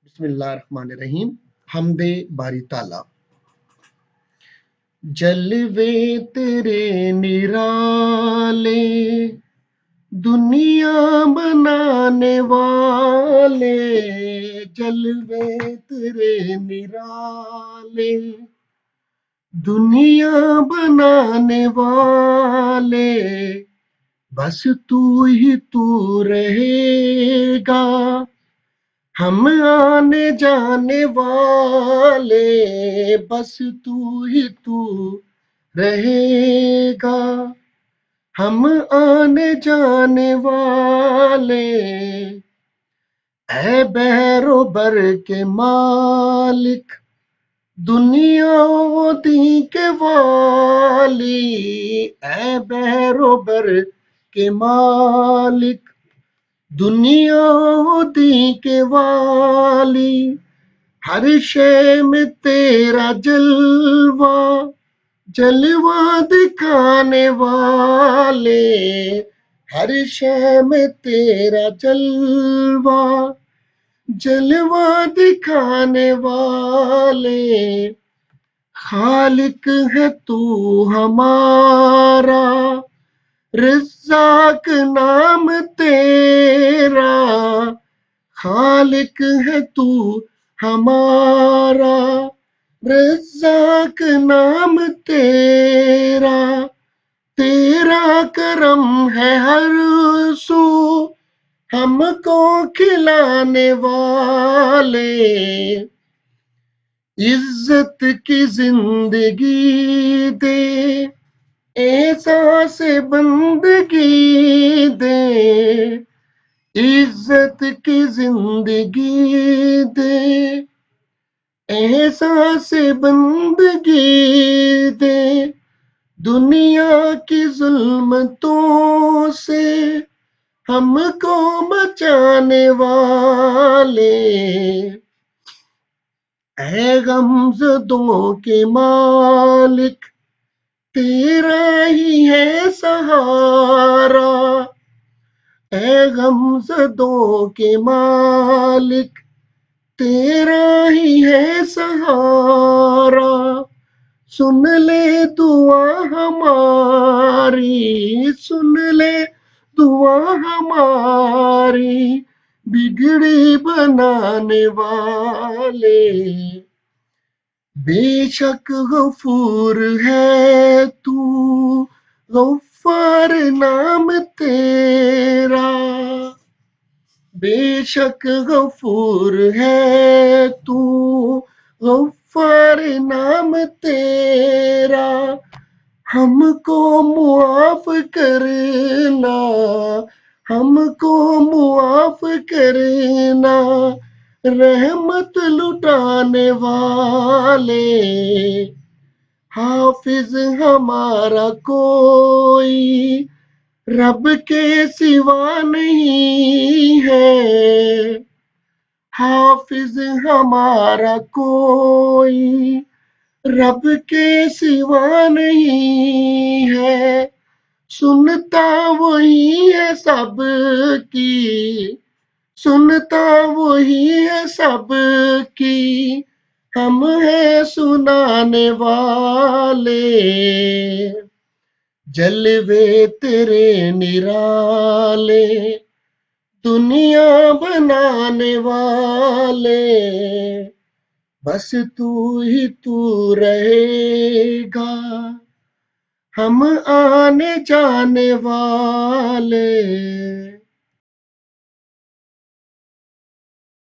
بسم اللہ الرحمن الرحیم۔ حمد باری تعالی۔ جلوے تیرے نرالے، دنیا بنانے والے، جلوے تیرے نرالے، دنیا بنانے والے، بس تو ہی تو رہے گا، ہم آنے جانے والے، بس تو ہی تو رہے گا، ہم آنے جانے والے۔ اے بحر و بر کے مالک، دنیا و دین کے والی، اے بحر و بر کے مالک، دنیا و دین کے والی، ہر شے میں تیرا جلوہ، جلوہ دکھانے والے، ہر شے میں تیرا جلوہ، جلوہ دکھانے والے، خالق ہے تو ہمارا، رزاق نام تیرا، خالق ہے تو ہمارا، رزاق نام تیرا، تیرا کرم ہے ہر سو، ہم کو کھلانے والے، عزت کی زندگی دے، احساس بندگی دے، عزت کی زندگی دے، احساس بندگی دے، دنیا کی ظلمتوں سے ہم کو بچانے والے، اے غمزدوں کے مالک، تیرا ہی ہے سہارا، اے غمزدوں کے مالک، تیرا ہی ہے سہارا، سن لے دعا ہماری، سن لے دعا ہماری، بگڑی بنانے والے، بے شک غفور ہے تو، غفار نام تیرا، بے شک غفور ہے تو، غفار نام تیرا، ہم کو معاف کرنا، ہم کو معاف کرنا، رحمت لٹانے والے، حافظ ہمارا کوئی رب کے سوا نہیں ہے، حافظ ہمارا کوئی رب کے سوا نہیں ہے، سنتا وہی ہے سب کی، سنتا وہی ہے سب کی، ہم ہیں سنانے والے، جلوے تیرے نرالے، دنیا بنانے والے، بس تو ہی تو رہے گا، ہم آنے جانے والے۔